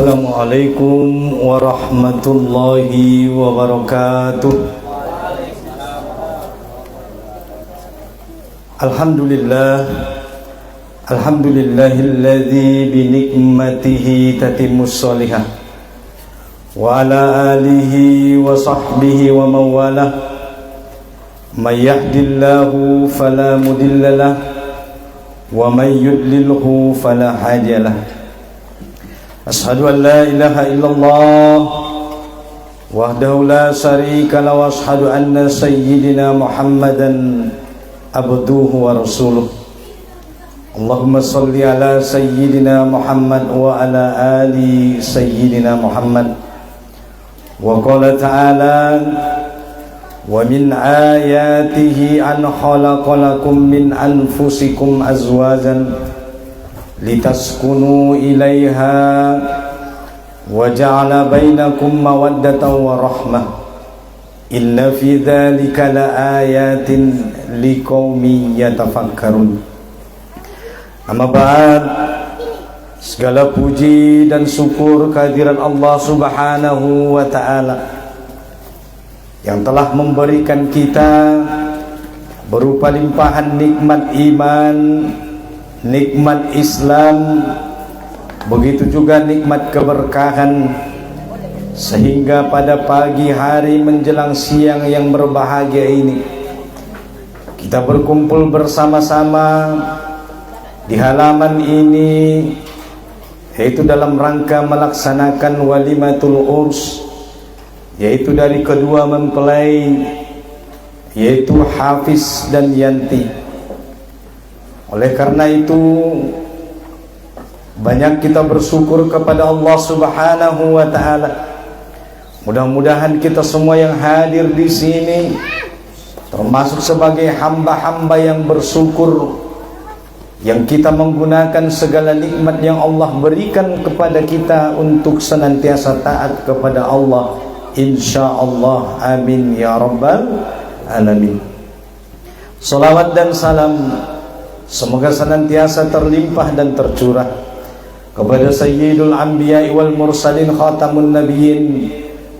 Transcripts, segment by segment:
Assalamualaikum warahmatullahi wabarakatuh. Alhamdulillahilladzi binikmatihi tatimmus sholihah wa ala alihi wa sahbihi wa mawalah. May yahdillahu fala mudhillalah wa may yudlilhu fala hadiyalah. Ashhadu an la ilaha illallah wahdahu la syarika lahu wa ashhadu anna sayyidina Muhammadan abduhu wa rasuluh. Allahumma salli ala sayyidina Muhammad wa ala ali sayyidina Muhammad. Wa qala ta'ala wa min ayatihi an khalaqalakum min anfusikum azwajan litaskunu ilaiha wa ja'ala bainakum mawaddatan wa rahmah. Inna fi dzalika laayatin liqaumin yatafakkarun. Amma ba'd, segala puji dan syukur kehadiran Allah Subhanahu wa taala yang telah memberikan kita berupa limpahan nikmat iman, nikmat Islam, begitu juga nikmat keberkahan, sehingga pada pagi hari menjelang siang yang berbahagia ini kita berkumpul bersama-sama di halaman ini, yaitu dalam rangka melaksanakan walimatul urs, yaitu dari kedua mempelai, yaitu Hafiz dan Yanti. Oleh karena itu, banyak kita bersyukur kepada Allah Subhanahu wa taala. Mudah-mudahan kita semua yang hadir di sini termasuk sebagai hamba-hamba yang bersyukur, yang kita menggunakan segala nikmat yang Allah berikan kepada kita untuk senantiasa taat kepada Allah, insyaallah. Amin ya rabbal alamin. Salawat dan salam semoga senantiasa terlimpah dan tercurah kepada Sayyidul Anbiya wal Mursalin Khatamun Nabiyyin.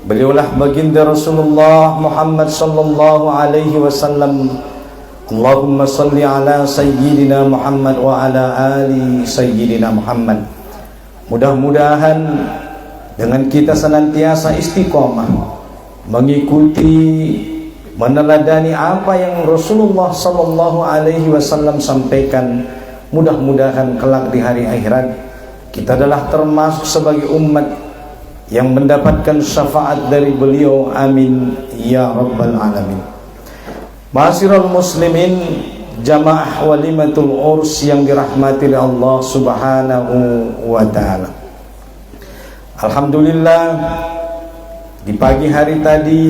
Beliaulah baginda Rasulullah Muhammad sallallahu alaihi wasallam. Allahumma salli ala Sayyidina Muhammad wa ala ali Sayyidina Muhammad. Mudah-mudahan dengan kita senantiasa istiqomah mengikuti, meneladani apa yang Rasulullah sallallahu alaihi wasallam sampaikan, mudah-mudahan kelak di hari akhirat kita adalah termasuk sebagai umat yang mendapatkan syafaat dari beliau. Amin ya rabbal alamin. Ma'asyiral muslimin, jamaah walimatul urs yang dirahmati oleh Allah Subhanahu wa taala. Alhamdulillah, di pagi hari tadi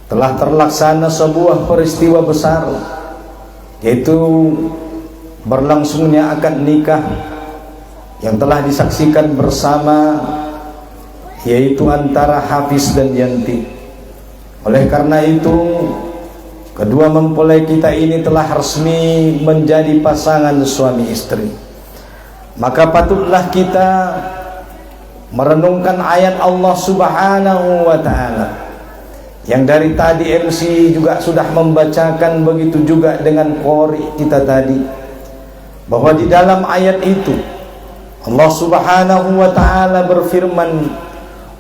telah terlaksana sebuah peristiwa besar, yaitu berlangsungnya akad nikah yang telah disaksikan bersama, yaitu antara Hafiz dan Yanti. Oleh karena itu, kedua mempelai kita ini telah resmi menjadi pasangan suami istri. Maka patutlah kita merenungkan ayat Allah Subhanahu wa taala yang dari tadi MC juga sudah membacakan, begitu juga dengan qori kita tadi, bahwa di dalam ayat itu Allah Subhanahu wa taala berfirman,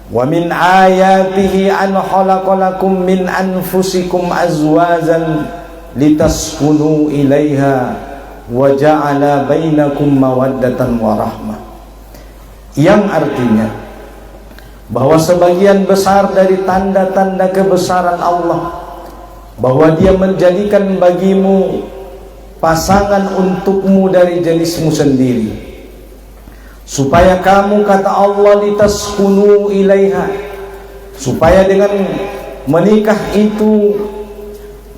wa min ayatihi an khalaqalakum min anfusikum azwajan litaskunu ilaiha wa ja'ala bainakum mawaddatan wa rahmah. Yang artinya bahwa sebagian besar dari tanda-tanda kebesaran Allah, bahwa Dia menjadikan bagimu pasangan untukmu dari jenismu sendiri, supaya kamu, kata Allah, litaskunu ilaiha, supaya dengan menikah itu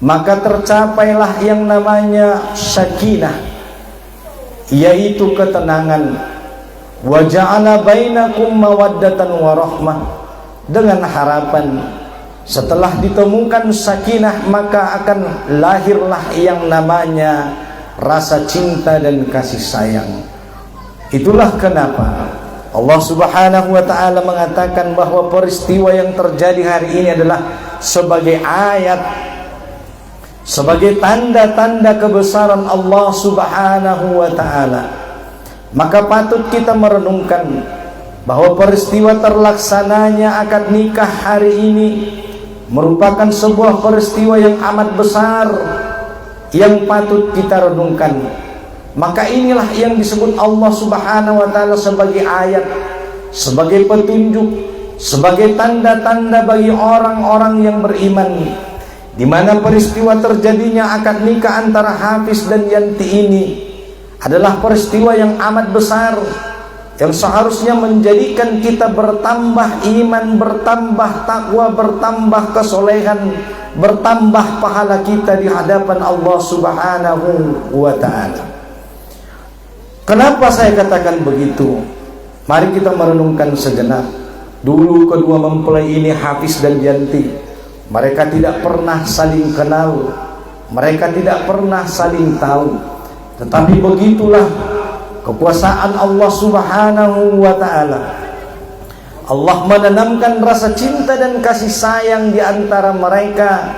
maka tercapailah yang namanya sakinah, yaitu ketenangan. Wa ja'ala bainakum mawaddatan wa rahmah, dengan harapan setelah ditemukan sakinah maka akan lahirlah yang namanya rasa cinta dan kasih sayang. Itulah kenapa Allah Subhanahu wa ta'ala mengatakan bahwa peristiwa yang terjadi hari ini adalah sebagai ayat, sebagai tanda-tanda kebesaran Allah Subhanahu wa ta'ala. Maka patut kita merenungkan bahwa peristiwa terlaksananya akad nikah hari ini merupakan sebuah peristiwa yang amat besar yang patut kita renungkan. Maka inilah yang disebut Allah Subhanahu wa ta'ala sebagai ayat, sebagai petunjuk, sebagai tanda-tanda bagi orang-orang yang beriman, di mana peristiwa terjadinya akad nikah antara Hafiz dan Yanti ini adalah peristiwa yang amat besar, yang seharusnya menjadikan kita bertambah iman, bertambah takwa, bertambah kesolehan, bertambah pahala kita di hadapan Allah Subhanahu wa ta'ala. Kenapa saya katakan begitu? Mari kita merenungkan sejenak. Dulu kedua mempelai ini, Hafiz dan Yanti, mereka tidak pernah saling kenal, mereka tidak pernah saling tahu. Tetapi begitulah kekuasaan Allah Subhanahu wa ta'ala. Allah menanamkan rasa cinta dan kasih sayang di antara mereka,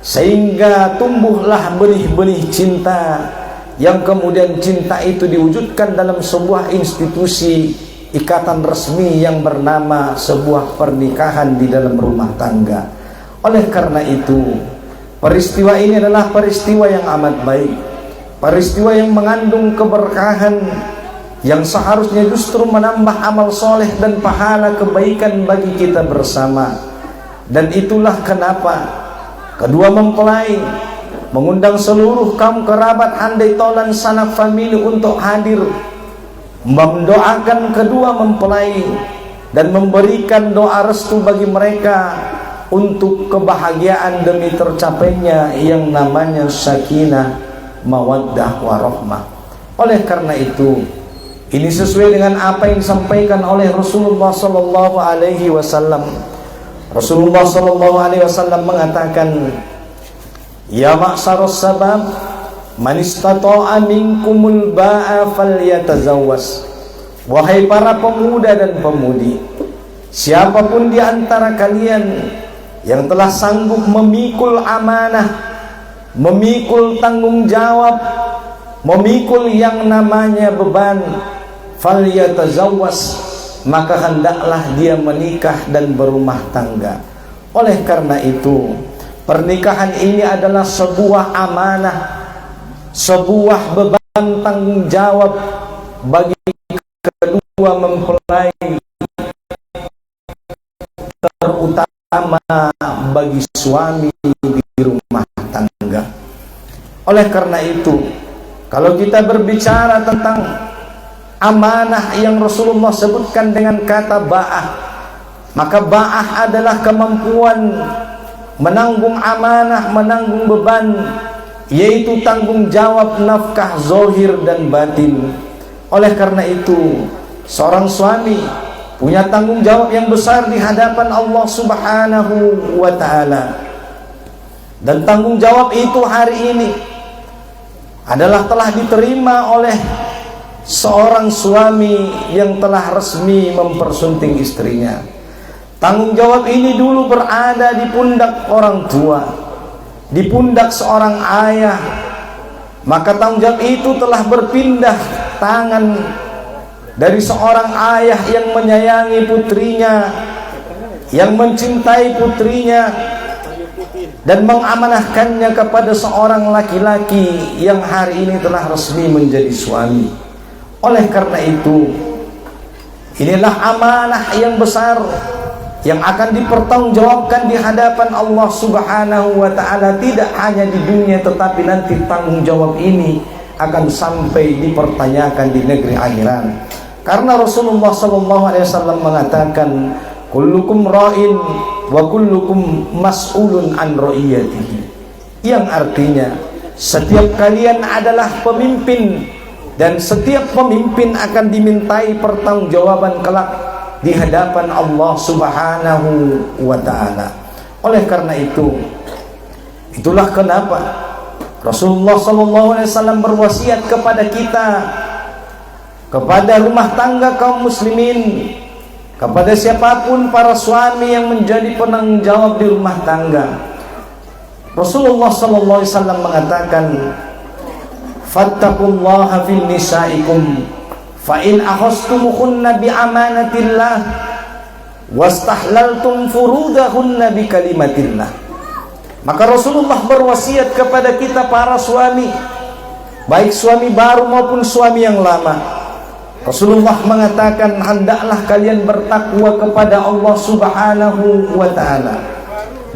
sehingga tumbuhlah benih-benih cinta, yang kemudian cinta itu diwujudkan dalam sebuah institusi ikatan resmi yang bernama sebuah pernikahan di dalam rumah tangga. Oleh karena itu, peristiwa ini adalah peristiwa yang amat baik, peristiwa yang mengandung keberkahan, yang seharusnya justru menambah amal soleh dan pahala kebaikan bagi kita bersama. Dan itulah kenapa kedua mempelai mengundang seluruh kaum kerabat, handai tolan, sanak famili untuk hadir, mendoakan kedua mempelai dan memberikan doa restu bagi mereka untuk kebahagiaan demi tercapainya yang namanya sakinah, mawaddah, warahmah. Oleh karena itu, ini sesuai dengan apa yang disampaikan oleh Rasulullah sallallahu alaihi wasallam. Rasulullah sallallahu alaihi wasallam mengatakan, ya ma'syarus sabab, man istata'a minkumul ba'a falyatazawwas. Wahai para pemuda dan pemudi, siapapun di antara kalian yang telah sanggup memikul amanah, memikul tanggung jawab, memikul yang namanya beban, falyatazawwas, maka hendaklah dia menikah dan berumah tangga. Oleh karena itu, pernikahan ini adalah sebuah amanah, sebuah beban tanggung jawab bagi kedua mempelai, terutama bagi suami di rumah tangga. Oleh karena itu, kalau kita berbicara tentang amanah yang Rasulullah sebutkan dengan kata ba'ah, maka ba'ah adalah kemampuan menanggung amanah, menanggung beban, yaitu tanggung jawab nafkah zahir dan batin. Oleh karena itu, seorang suami punya tanggung jawab yang besar di hadapan Allah Subhanahu wa ta'ala. Dan tanggung jawab itu hari ini adalah telah diterima oleh seorang suami yang telah resmi mempersunting istrinya. Tanggung jawab ini dulu berada di pundak orang tua, di pundak seorang ayah. Maka tanggung jawab itu telah berpindah tangan dari seorang ayah yang menyayangi putrinya, yang mencintai putrinya, dan mengamanahkannya kepada seorang laki-laki yang hari ini telah resmi menjadi suami. Oleh karena itu, inilah amanah yang besar yang akan dipertanggungjawabkan di hadapan Allah Subhanahu wa ta'ala, tidak hanya di dunia, tetapi nanti tanggung jawab ini akan sampai dipertanyakan di negeri akhirat. Karena Rasulullah SAW mengatakan, kullukum ra'in wa kullukum mas'ulun an ra'iyatihi, yang artinya setiap kalian adalah pemimpin, dan setiap pemimpin akan dimintai pertanggungjawaban kelak di hadapan Allah Subhanahu wa ta'ala. Oleh karena itu, itulah kenapa Rasulullah SAW berwasiat kepada kita kepada rumah tangga kaum muslimin, kepada siapapun para suami yang menjadi penanggung jawab di rumah tangga. Rasulullah sallallahu alaihi wasallam mengatakan, fattaqullaha fin nisaikum fa in akhastumuhunna bi amanatillah wastahlaltum furudahunna bi kalimatillah. Maka Rasulullah berwasiat kepada kita para suami, baik suami baru maupun suami yang lama. Rasulullah mengatakan, hendaklah kalian bertakwa kepada Allah Subhanahu wa ta'ala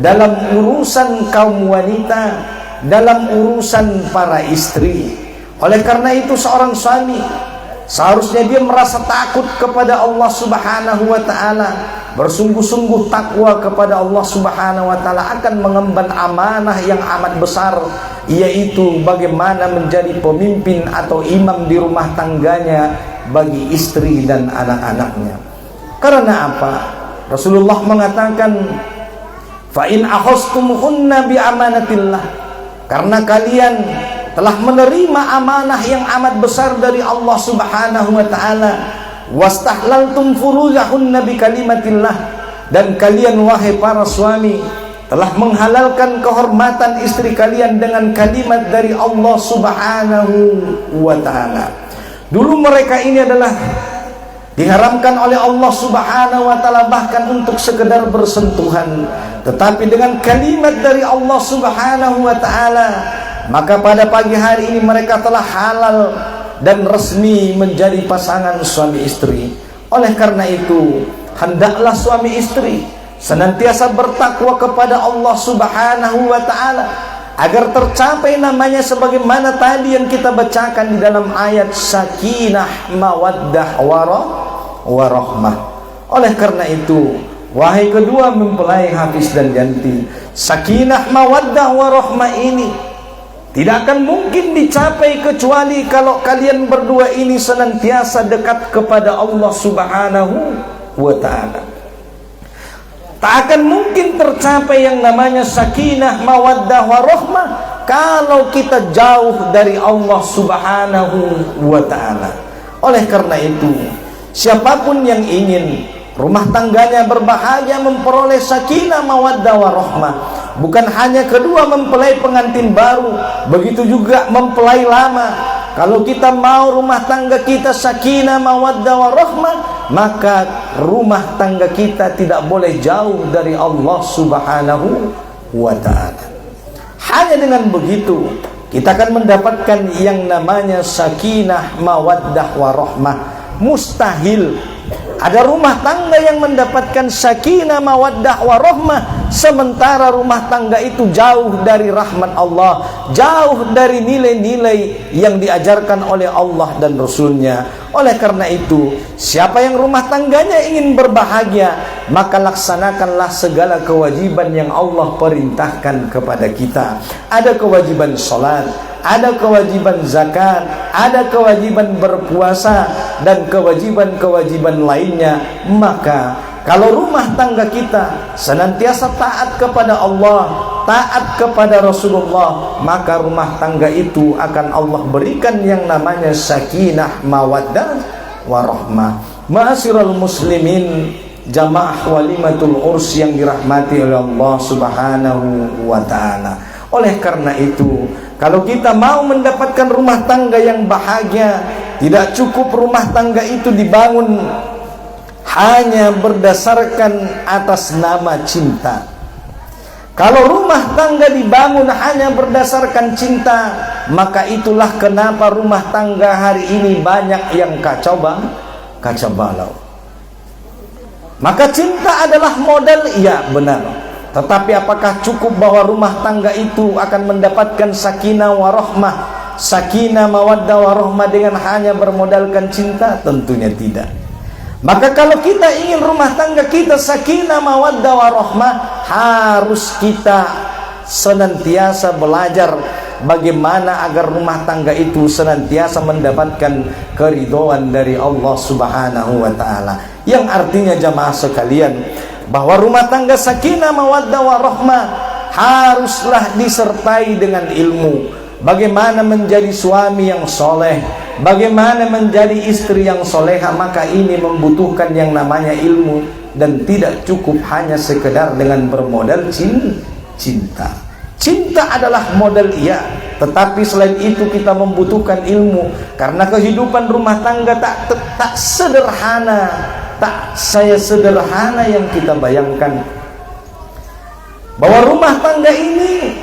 dalam urusan kaum wanita, dalam urusan para istri. Oleh karena itu seorang suami seharusnya dia merasa takut kepada Allah Subhanahu wa ta'ala, bersungguh-sungguh takwa kepada Allah Subhanahu wa ta'ala akan mengemban amanah yang amat besar, yaitu bagaimana menjadi pemimpin atau imam di rumah tangganya bagi istri dan anak-anaknya. Karena apa? Rasulullah mengatakan, fa in akhastumuhunna bi amanatillah, karena kalian telah menerima amanah yang amat besar dari Allah Subhanahu wa ta'ala, wastahlaltum furujahunna bi kalimatillah, dan kalian wahai para suami telah menghalalkan kehormatan istri kalian dengan kalimat dari Allah Subhanahu wa ta'ala. Dulu mereka ini adalah diharamkan oleh Allah Subhanahu wa ta'ala bahkan untuk sekedar bersentuhan, tetapi dengan kalimat dari Allah Subhanahu wa ta'ala, maka pada pagi hari ini mereka telah halal dan resmi menjadi pasangan suami istri. Oleh karena itu, hendaklah suami istri senantiasa bertakwa kepada Allah Subhanahu wa ta'ala agar tercapai namanya sebagaimana tadi yang kita bacakan di dalam ayat sakinah mawaddah warahmah. Oleh karena itu, wahai kedua mempelai Hafiz dan Yanti, sakinah mawaddah warahmah ini tidak akan mungkin dicapai kecuali kalau kalian berdua ini senantiasa dekat kepada Allah Subhanahu wa ta'ala. Tak akan mungkin tercapai yang namanya sakinah mawaddah warahmah kalau kita jauh dari Allah Subhanahu wa ta'ala. Oleh karena itu, siapapun yang ingin rumah tangganya berbahagia, memperoleh sakinah mawaddah warahmah, bukan hanya kedua mempelai pengantin baru, begitu juga mempelai lama. Kalau kita mau rumah tangga kita sakinah mawaddah warahmah, maka rumah tangga kita tidak boleh jauh dari Allah Subhanahu wa ta'ala. Hanya dengan begitu kita akan mendapatkan yang namanya sakinah mawaddah warahmah. Mustahil ada rumah tangga yang mendapatkan sakinah mawaddah warahmah sementara rumah tangga itu jauh dari rahmat Allah, jauh dari nilai-nilai yang diajarkan oleh Allah dan Rasulnya. Oleh karena itu, siapa yang rumah tangganya ingin berbahagia, maka laksanakanlah segala kewajiban yang Allah perintahkan kepada kita. Ada kewajiban sholat, ada kewajiban zakat, ada kewajiban berpuasa, dan kewajiban-kewajiban lainnya. Maka kalau rumah tangga kita senantiasa taat kepada Allah, taat kepada Rasulullah, maka rumah tangga itu akan Allah berikan yang namanya sakinah mawaddah warahmah. Ma'asyiral muslimin, jamaah walimatul urs yang dirahmati oleh Allah Subhanahu wa ta'ala. Oleh karena itu, kalau kita mau mendapatkan rumah tangga yang bahagia, tidak cukup rumah tangga itu dibangun hanya berdasarkan atas nama cinta. Kalau rumah tangga dibangun hanya berdasarkan cinta, maka itulah kenapa rumah tangga hari ini banyak yang kacau balau. Maka cinta adalah modal, iya benar. Tetapi apakah cukup bahwa rumah tangga itu akan mendapatkan sakinah warahmah, sakinah mawaddah warahmah dengan hanya bermodalkan cinta? Tentunya tidak. Maka kalau kita ingin rumah tangga kita sakinah mawaddah warahmah, harus kita senantiasa belajar bagaimana agar rumah tangga itu senantiasa mendapatkan keridhaan dari Allah Subhanahu wa ta'ala. Yang artinya jamaah sekalian, bahwa rumah tangga sakinah mawaddah warahmah haruslah disertai dengan ilmu, bagaimana menjadi suami yang soleh, bagaimana menjadi istri yang soleha, maka ini membutuhkan yang namanya ilmu, dan tidak cukup hanya sekedar dengan bermodal cinta. Cinta adalah modal, iya, tetapi selain itu kita membutuhkan ilmu, karena kehidupan rumah tangga tak sederhana, tak saya sederhana yang kita bayangkan. Bahwa rumah tangga ini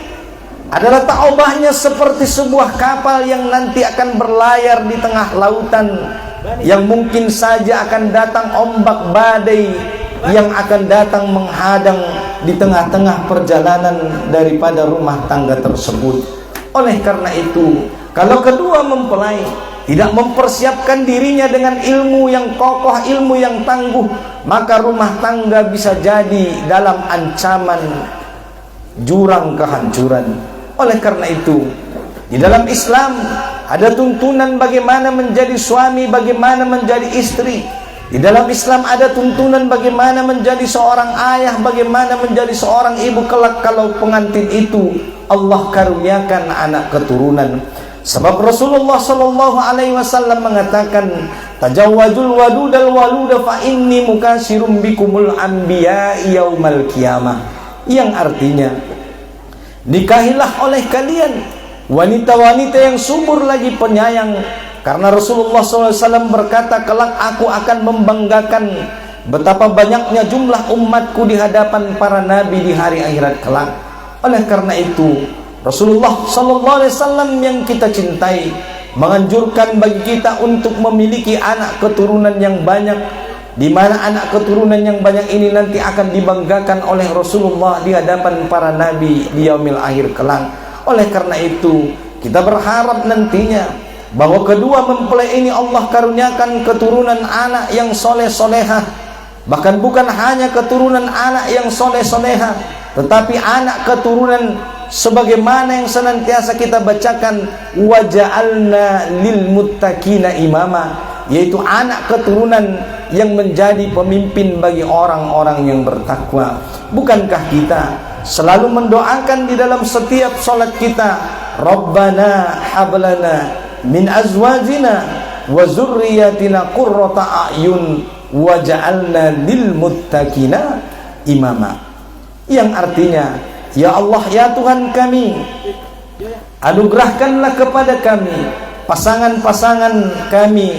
adalah tak ubahnya seperti sebuah kapal yang nanti akan berlayar di tengah lautan, yang mungkin saja akan datang ombak badai yang akan datang menghadang di tengah-tengah perjalanan daripada rumah tangga tersebut. Oleh karena itu, kalau kedua mempelai tidak mempersiapkan dirinya dengan ilmu yang kokoh, ilmu yang tangguh, maka rumah tangga bisa jadi dalam ancaman jurang kehancuran. Oleh karena itu, di dalam Islam ada tuntunan bagaimana menjadi suami, bagaimana menjadi istri. Di dalam Islam ada tuntunan bagaimana menjadi seorang ayah, bagaimana menjadi seorang ibu kelak kalau pengantin itu Allah karuniakan anak keturunan. Sebab Rasulullah sallallahu alaihi wasallam mengatakan, tajawwazul wadudal waluda fa inni mukasirum bikumul anbiya yaumal qiyamah. Yang artinya, nikahilah oleh kalian wanita-wanita yang subur lagi penyayang. Karena Rasulullah SAW berkata, kelak aku akan membanggakan betapa banyaknya jumlah umatku di hadapan para nabi di hari akhirat kelak. Oleh karena itu, Rasulullah SAW yang kita cintai menganjurkan bagi kita untuk memiliki anak keturunan yang banyak, di mana anak keturunan yang banyak ini nanti akan dibanggakan oleh Rasulullah di hadapan para nabi di yaumil akhir kelak. Oleh karena itu, kita berharap nantinya bahwa kedua mempelai ini Allah karuniakan keturunan anak yang soleh-solehah. Bahkan bukan hanya keturunan anak yang soleh-solehah, tetapi anak keturunan sebagaimana yang senantiasa kita bacakan, waja'alna lil muttaqina imama, yaitu anak keturunan yang menjadi pemimpin bagi orang-orang yang bertakwa. Bukankah kita selalu mendoakan di dalam setiap salat kita, Rabbana hablana min azwajina wa zurriyatina qurrata a'yun waja'alna lil muttaqina imama. Yang artinya, ya Allah, ya Tuhan kami, anugerahkanlah kepada kami pasangan-pasangan kami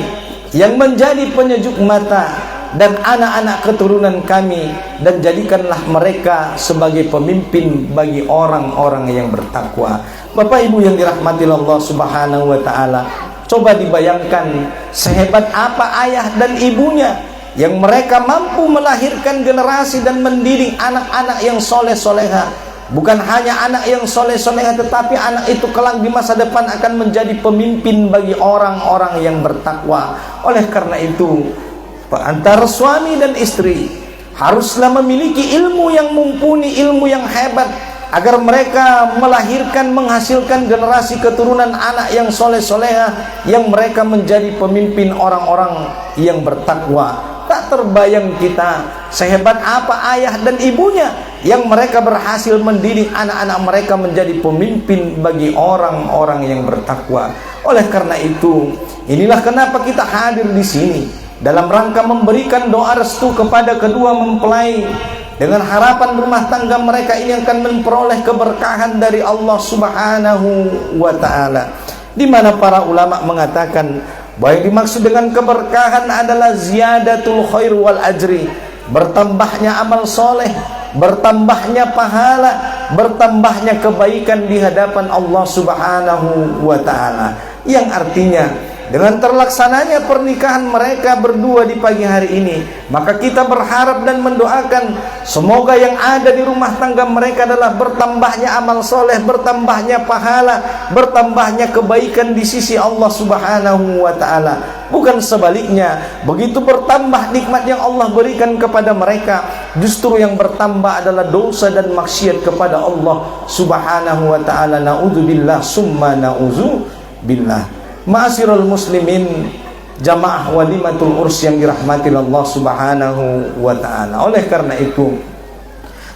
yang menjadi penyejuk mata dan anak-anak keturunan kami, dan jadikanlah mereka sebagai pemimpin bagi orang-orang yang bertakwa. Bapak Ibu yang dirahmati Allah Subhanahu wa taala, coba dibayangkan sehebat apa ayah dan ibunya yang mereka mampu melahirkan generasi dan mendidik anak-anak yang soleh-soleha. Bukan hanya anak yang soleh-soleha, tetapi anak itu kelak di masa depan akan menjadi pemimpin bagi orang-orang yang bertakwa. Oleh karena itu, antara suami dan istri haruslah memiliki ilmu yang mumpuni, ilmu yang hebat, agar mereka melahirkan, menghasilkan generasi keturunan anak yang soleh-soleha, yang mereka menjadi pemimpin orang-orang yang bertakwa. Tak terbayang kita sehebat apa ayah dan ibunya yang mereka berhasil mendidik anak-anak mereka menjadi pemimpin bagi orang-orang yang bertakwa. Oleh karena itu, inilah kenapa kita hadir di sini dalam rangka memberikan doa restu kepada kedua mempelai, dengan harapan rumah tangga mereka ini akan memperoleh keberkahan dari Allah Subhanahu wa taala. Di mana para ulama mengatakan bahwa yang dimaksud dengan keberkahan adalah ziyadatul khair wal ajri, bertambahnya amal soleh, bertambahnya pahala, bertambahnya kebaikan di hadapan Allah Subhanahu wa taala. Yang artinya, dengan terlaksananya pernikahan mereka berdua di pagi hari ini, maka kita berharap dan mendoakan semoga yang ada di rumah tangga mereka adalah bertambahnya amal soleh, bertambahnya pahala, bertambahnya kebaikan di sisi Allah Subhanahu wa ta'ala. Bukan sebaliknya, begitu bertambah nikmat yang Allah berikan kepada mereka, justru yang bertambah adalah dosa dan maksiat kepada Allah Subhanahu wa ta'ala. Na'udzubillah summa na'udzubillah. Ma'asyiral muslimin, jamaah walimatul urs yang dirahmati Allah Subhanahu wa ta'ala. Oleh karena itu,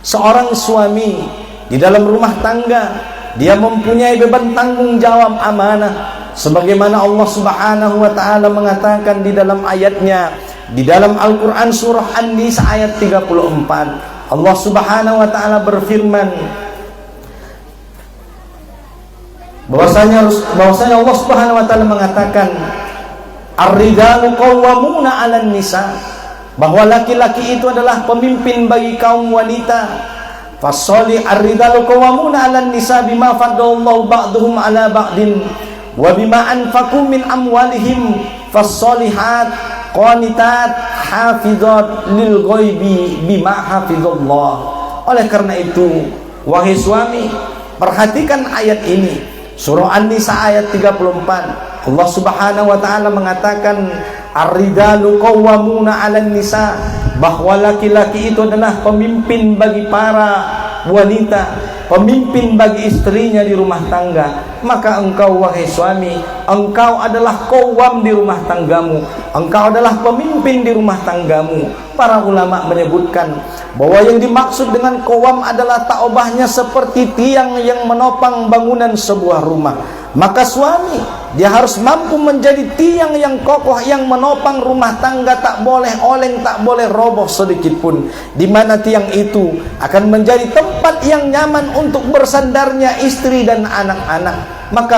seorang suami di dalam rumah tangga dia mempunyai beban tanggung jawab amanah. Sebagaimana Allah Subhanahu wa taala mengatakan di dalam ayatnya, di dalam Al-Qur'an surah An-Nisa ayat 34, Allah Subhanahu wa taala berfirman bahwasanya Allah Subhanahu wa taala mengatakan ar-rijalu qawwamuna 'alan nisa, bahwa laki-laki itu adalah pemimpin bagi kaum wanita. Fasoli ar-rijalu qawwamuna 'alan nisa bima faddallahu ba'dhum 'ala ba'din wa bima anfaqu min amwalihim fassolihat qanitat hafizat lil ghaibi bima hafizallah. Oleh karena itu, wahai suami, perhatikan ayat ini, surah An-Nisa ayat 34. Allah Subhanahu wa taala mengatakan ar-rijalu qawwamuna 'alan nisa, bahwa laki-laki itu adalah pemimpin bagi para wanita, pemimpin bagi istrinya di rumah tangga. Maka engkau wahai suami, engkau adalah qawwam di rumah tanggamu, engkau adalah pemimpin di rumah tanggamu. Para ulama menyebutkan bahwa yang dimaksud dengan qawwam adalah ta'obahnya seperti tiang yang menopang bangunan sebuah rumah. Maka suami, dia harus mampu menjadi tiang yang kokoh yang menopang rumah tangga, tak boleh oleng, tak boleh roboh sedikit pun, di mana tiang itu akan menjadi tempat yang nyaman untuk bersandarnya istri dan anak-anak. Maka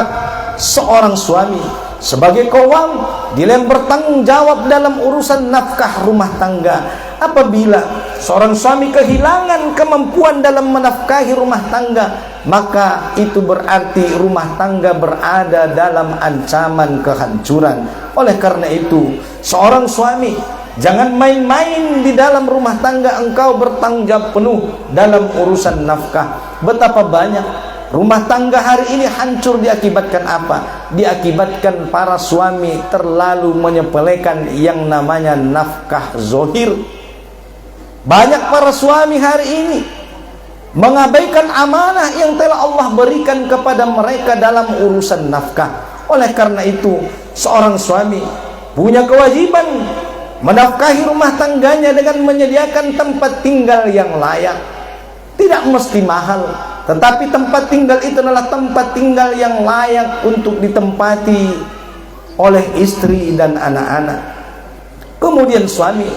seorang suami sebagai qawwam, dia yang bertanggung jawab dalam urusan nafkah rumah tangga. Apabila seorang suami kehilangan kemampuan dalam menafkahi rumah tangga, maka itu berarti rumah tangga berada dalam ancaman kehancuran. Oleh karena itu, seorang suami, jangan main-main di dalam rumah tangga. Engkau bertanggung jawab penuh dalam urusan nafkah. Betapa banyak rumah tangga hari ini hancur diakibatkan apa? Diakibatkan para suami terlalu menyepelekan yang namanya nafkah zohir. Banyak para suami hari ini mengabaikan amanah yang telah Allah berikan kepada mereka dalam urusan nafkah. Oleh karena itu, seorang suami punya kewajiban menafkahi rumah tangganya dengan menyediakan tempat tinggal yang layak. Tidak mesti mahal, tetapi tempat tinggal itu adalah tempat tinggal yang layak untuk ditempati oleh istri dan anak-anak. Kemudian suami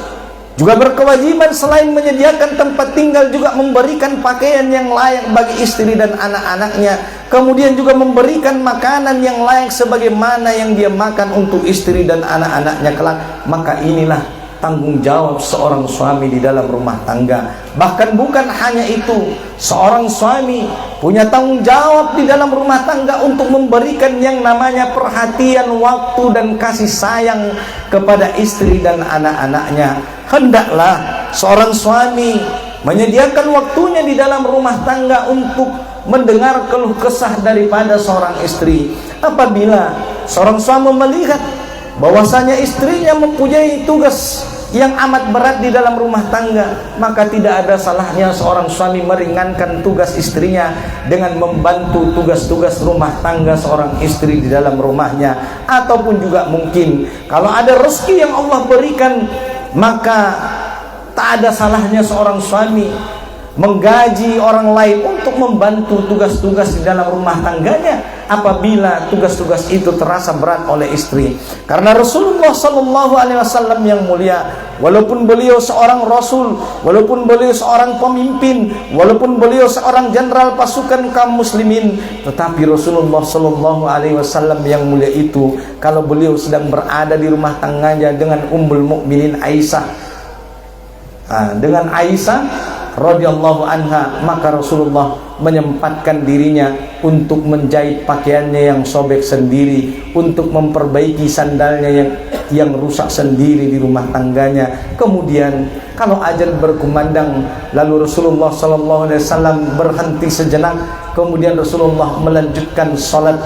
juga berkewajiban selain menyediakan tempat tinggal, juga memberikan pakaian yang layak bagi istri dan anak-anaknya. Kemudian juga memberikan makanan yang layak sebagaimana yang dia makan untuk istri dan anak-anaknya kelak. Maka inilah tanggung jawab seorang suami di dalam rumah tangga. Bahkan bukan hanya itu, seorang suami punya tanggung jawab di dalam rumah tangga untuk memberikan yang namanya perhatian, waktu, dan kasih sayang kepada istri dan anak-anaknya. Hendaklah seorang suami menyediakan waktunya di dalam rumah tangga untuk mendengar keluh kesah daripada seorang istri. Apabila seorang suami melihat bahwasanya istrinya mempunyai tugas yang amat berat di dalam rumah tangga, maka tidak ada salahnya seorang suami meringankan tugas istrinya dengan membantu tugas-tugas rumah tangga seorang istri di dalam rumahnya. Ataupun juga mungkin kalau ada rezeki yang Allah berikan, maka tak ada salahnya seorang suami menggaji orang lain untuk membantu tugas-tugas di dalam rumah tangganya apabila tugas-tugas itu terasa berat oleh istri. Karena Rasulullah sallallahu alaihi wasallam yang mulia, walaupun beliau seorang rasul, walaupun beliau seorang pemimpin, walaupun beliau seorang jenderal pasukan kaum muslimin, tetapi Rasulullah sallallahu alaihi wasallam yang mulia itu, kalau beliau sedang berada di rumah tangganya dengan Ummul Mukminin Aisyah, dengan Aisyah radhiyallahu anha, maka Rasulullah menyempatkan dirinya untuk menjahit pakaiannya yang sobek sendiri, untuk memperbaiki sandalnya yang rusak sendiri di rumah tangganya. Kemudian kalau azan berkumandang, lalu Rasulullah sallallahu alaihi wasallam berhenti sejenak, kemudian Rasulullah melanjutkan salat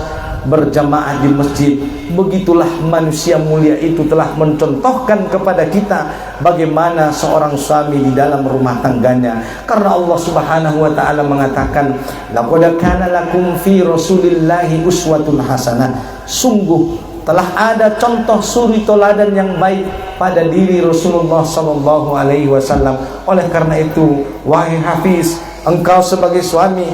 berjamaah di masjid. Begitulah manusia mulia itu telah mencontohkan kepada kita bagaimana seorang suami di dalam rumah tangganya. Karena Allah Subhanahu wa taala mengatakan, laqad kana lakum fi rasulillahi uswatun hasanah. Sungguh telah ada contoh suri teladan yang baik pada diri Rasulullah sallallahu alaihi wasallam. Oleh karena itu, wahai Hafiz, engkau sebagai suami,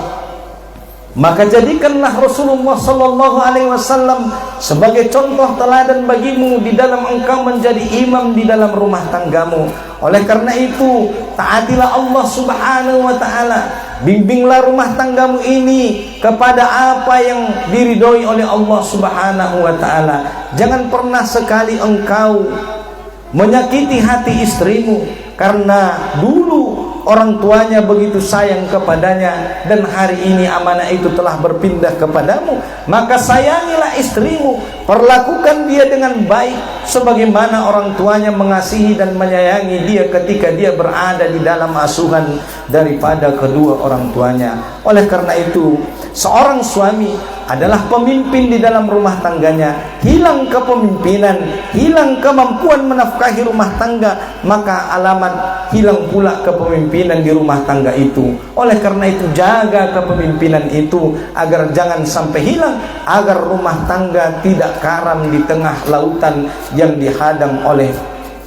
Maka jadikanlah Rasulullah sallallahu alaihi wasallam sebagai contoh teladan bagimu di dalam engkau menjadi imam di dalam rumah tanggamu. Oleh karena itu, taatilah Allah Subhanahu wa taala. Bimbinglah rumah tanggamu ini kepada apa yang diridhoi oleh Allah Subhanahu wa taala. Jangan pernah sekali engkau menyakiti hati istrimu, karena dulu orang tuanya begitu sayang kepadanya dan hari ini amanah itu telah berpindah kepadamu. Maka sayangilah istrimu, perlakukan dia dengan baik sebagaimana orang tuanya mengasihi dan menyayangi dia ketika dia berada di dalam asuhan daripada kedua orang tuanya. Oleh karena itu, seorang suami adalah pemimpin di dalam rumah tangganya. Hilang kepemimpinan, hilang kemampuan menafkahi rumah tangga, maka alamat hilang pula kepemimpinan di rumah tangga itu. Oleh karena itu, jaga kepemimpinan itu agar jangan sampai hilang, agar rumah tangga tidak karam di tengah lautan yang dihadang oleh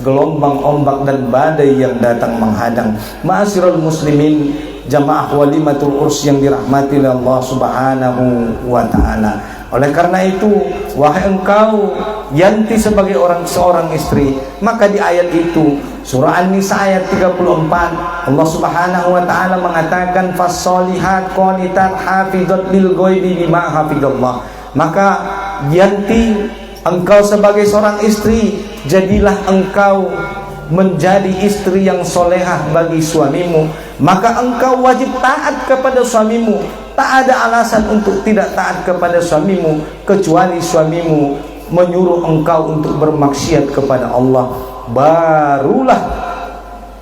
gelombang ombak dan badai yang datang menghadang. Ma'asyiral muslimin, jamaah walimatul urs yang dirahmati oleh Allah Subhanahu wa taala. Oleh karena itu, wahai engkau yanti sebagai seorang istri, maka di ayat itu surah An-Nisa ayat 34 Allah Subhanahu wa taala mengatakan fas-sholihat qanitat hafizat lil ghaibi bima hafizallah. Maka yanti engkau sebagai seorang istri, jadilah engkau menjadi istri yang solehah bagi suamimu. Maka engkau wajib taat kepada suamimu. Tak ada alasan untuk tidak taat kepada suamimu, kecuali suamimu menyuruh engkau untuk bermaksiat kepada Allah, barulah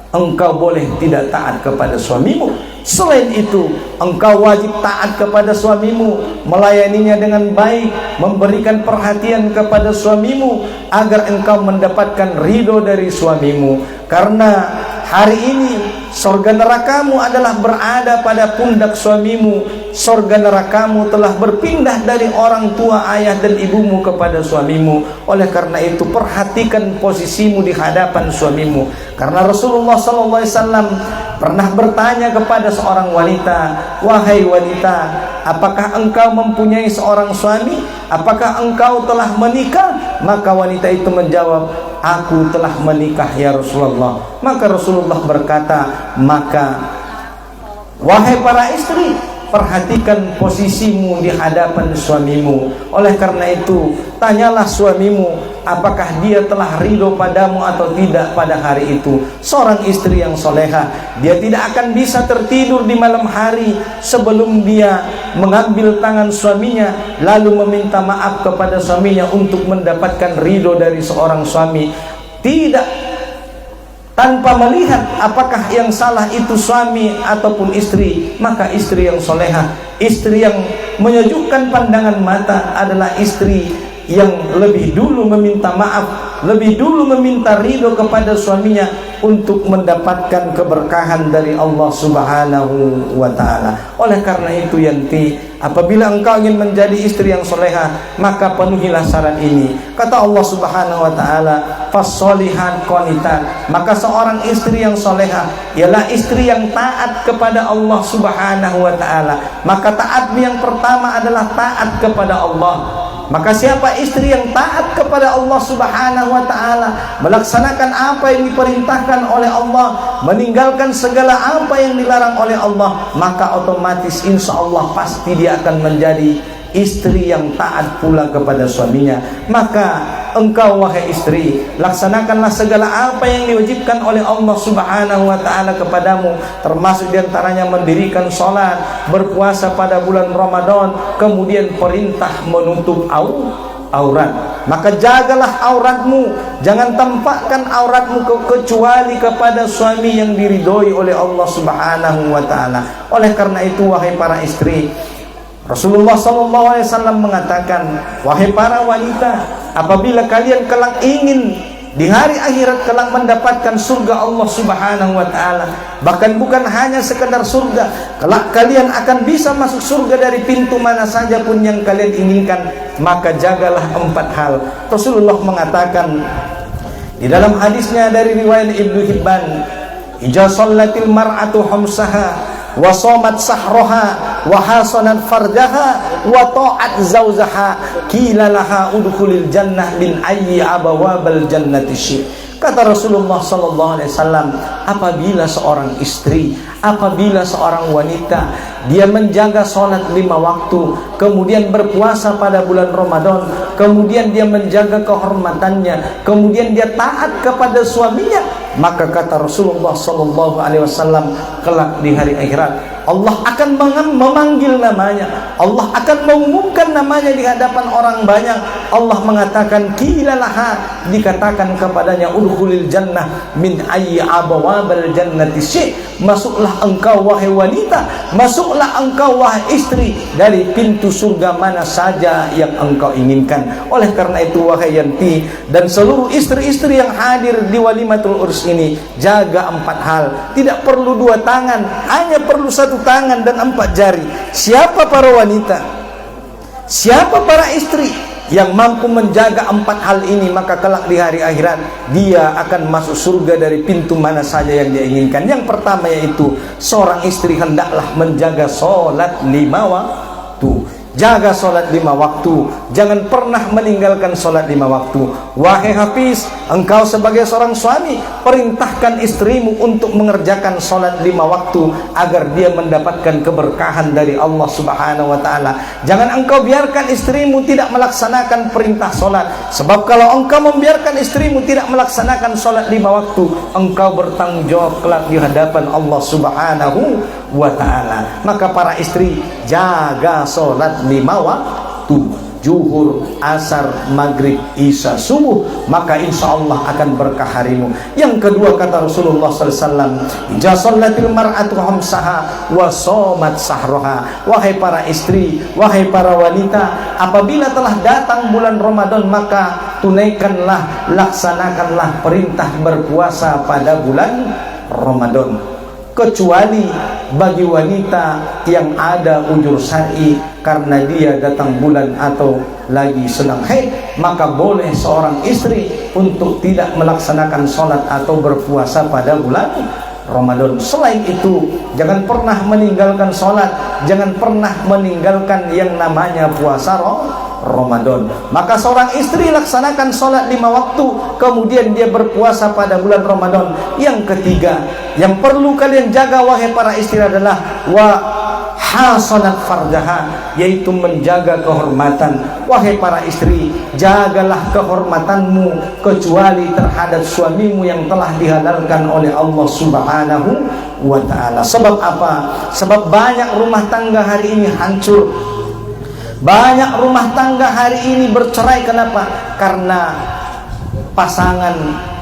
engkau boleh tidak taat kepada suamimu. Selain itu, engkau wajib taat kepada suamimu, melayaninya dengan baik, memberikan perhatian kepada suamimu agar engkau mendapatkan ridho dari suamimu. Karena hari ini surga nerakamu adalah berada pada pundak suamimu. Surga nerakamu telah berpindah dari orang tua, ayah dan ibumu kepada suamimu. Oleh karena itu, perhatikan posisimu di hadapan suamimu. Karena Rasulullah SAW pernah bertanya kepada seorang wanita, wahai wanita, apakah engkau mempunyai seorang suami? Apakah engkau telah menikah? Maka wanita itu menjawab, aku telah menikah ya Rasulullah. Maka Rasulullah berkata, maka wahai para istri, perhatikan posisimu di hadapan suamimu. Oleh karena itu, tanyalah suamimu apakah dia telah ridho padamu atau tidak pada hari itu. Seorang istri yang soleha, dia tidak akan bisa tertidur di malam hari sebelum dia mengambil tangan suaminya lalu meminta maaf kepada suaminya untuk mendapatkan ridho dari seorang suami. Tidak tanpa melihat apakah yang salah itu suami ataupun istri. Maka istri yang soleha, istri yang menyejukkan pandangan mata adalah istri yang lebih dulu meminta maaf, lebih dulu meminta ridho kepada suaminya untuk mendapatkan keberkahan dari Allah Subhanahu wa ta'ala. Oleh karena itu yanti, apabila engkau ingin menjadi istri yang soleha, maka penuhilah syarat ini. Kata Allah Subhanahu wa ta'ala, fas-sholihat qanitat. Maka seorang istri yang soleha ialah istri yang taat kepada Allah Subhanahu wa ta'ala. Maka taat yang pertama adalah taat kepada Allah. Maka siapa istri yang taat kepada Allah Subhanahu wa ta'ala, melaksanakan apa yang diperintahkan oleh Allah, meninggalkan segala apa yang dilarang oleh Allah, maka otomatis insya Allah pasti dia akan menjadi istri yang taat pula kepada suaminya. Maka engkau wahai istri, laksanakanlah segala apa yang diwajibkan oleh Allah Subhanahu wa ta'ala kepadamu, termasuk diantaranya mendirikan sholat, berpuasa pada bulan Ramadan, kemudian perintah menutup aurat. Maka jagalah auratmu, jangan tampakkan auratmu kecuali kepada suami yang diridhoi oleh Allah Subhanahu wa ta'ala. Oleh karena itu wahai para istri, Rasulullah SAW mengatakan, wahai para wanita, apabila kalian kelak ingin di hari akhirat kelak mendapatkan surga Allah Subhanahu wa ta'ala, bahkan bukan hanya sekedar surga, kelak kalian akan bisa masuk surga dari pintu mana saja pun yang kalian inginkan, maka jagalah 4 hal. Rasulullah mengatakan di dalam hadisnya dari riwayat Ibnu Hibban, "Idza shallatil mar'atu khamsaha wa shamat sahraha wa hasanat farjaha wa ta'at zawjaha qila laha udkhulil jannah min ayyi abawabal jannati syi'. Kata Rasulullah sallallahu alaihi wasallam, apabila seorang istri, apabila seorang wanita dia menjaga sholat 5 waktu, kemudian berpuasa pada bulan Ramadan, kemudian dia menjaga kehormatannya, kemudian dia taat kepada suaminya, maka kata Rasulullah sallallahu alaihi wasallam, kelak di hari akhirat Allah akan memanggil namanya, Allah akan mengumumkan namanya di hadapan orang banyak. Allah mengatakan qilalaha, dikatakan kepadanya udkhulil jannah min ayyi abawabal jannati syi', masuklah engkau wahai wanita, masuklah engkau wahai istri dari pintu surga mana saja yang engkau inginkan. Oleh karena itu wahai Yanti dan seluruh istri-istri yang hadir di walimatul urs ini, jaga 4 hal. Tidak perlu 2 tangan, hanya perlu 1 tangan dan 4 jari. Siapa para wanita, siapa para istri yang mampu menjaga 4 hal ini, maka kelak di hari akhirat dia akan masuk surga dari pintu mana saja yang dia inginkan. Yang pertama yaitu seorang istri hendaklah menjaga sholat 5 waktu. Jaga sholat 5 waktu, jangan pernah meninggalkan sholat 5 waktu. Wahai Hafiz, engkau sebagai seorang suami, perintahkan istrimu untuk mengerjakan sholat 5 waktu agar dia mendapatkan keberkahan dari Allah subhanahu wa ta'ala. Jangan engkau biarkan istrimu tidak melaksanakan perintah sholat, sebab kalau engkau membiarkan istrimu tidak melaksanakan sholat 5 waktu, engkau bertanggung jawab kelak di hadapan Allah subhanahu wa ta'ala. Maka para istri, jaga sholat 5 waktu, zuhur, asar, maghrib, isya, subuh, maka insya Allah akan berkah harimu. Yang kedua kata Rasulullah SAW, idza shallatil mar'atu khamsaha wa shamat sahraha. Wahai para istri, wahai para wanita, apabila telah datang bulan Ramadan, maka tunaikanlah, laksanakanlah perintah berpuasa pada bulan Ramadan. Kecuali bagi wanita yang ada ujur syar'i karena dia datang bulan atau lagi sedang haid, maka boleh seorang istri untuk tidak melaksanakan sholat atau berpuasa pada bulan Ramadan. Selain itu, jangan pernah meninggalkan sholat, jangan pernah meninggalkan yang namanya puasa Ramadan. Maka seorang istri laksanakan sholat 5 waktu, kemudian dia berpuasa pada bulan Ramadan. Yang ketiga yang perlu kalian jaga wahai para istri adalah wa hasanat farjaha, yaitu menjaga kehormatan. Wahai para istri, jagalah kehormatanmu kecuali terhadap suamimu yang telah dihalalkan oleh Allah subhanahu wa ta'ala. Sebab apa? Sebab banyak rumah tangga hari ini hancur, banyak rumah tangga hari ini bercerai. Kenapa? Karena pasangan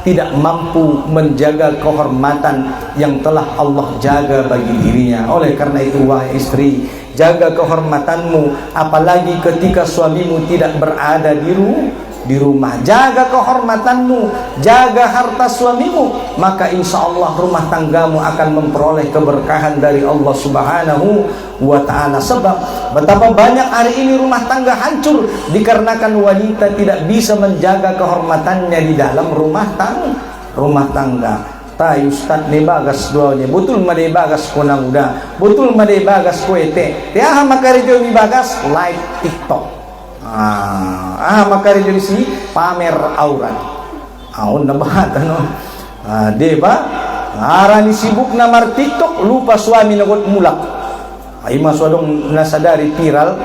tidak mampu menjaga kehormatan yang telah Allah jaga bagi dirinya. Oleh karena itu wahai istri, jaga kehormatanmu, apalagi ketika suamimu tidak berada di rumah. Jaga kehormatanmu, jaga harta suamimu, maka insya Allah rumah tanggamu akan memperoleh keberkahan dari Allah subhanahu wa ta'ala. Sebab betapa banyak hari ini rumah tangga hancur dikarenakan wanita tidak bisa menjaga kehormatannya di dalam rumah tangga. Tai ustad ne bagas doanya, betul made bagas ko nang uda, betul made bagas ko ete. Tiaha makarijo mi bagas live TikTok. Makarijo si pamer aurat. Aun na bahat ano. Deba arani sibuk na mar TikTok, lupa suami nagot mulak. Ay maswadong nasadari viral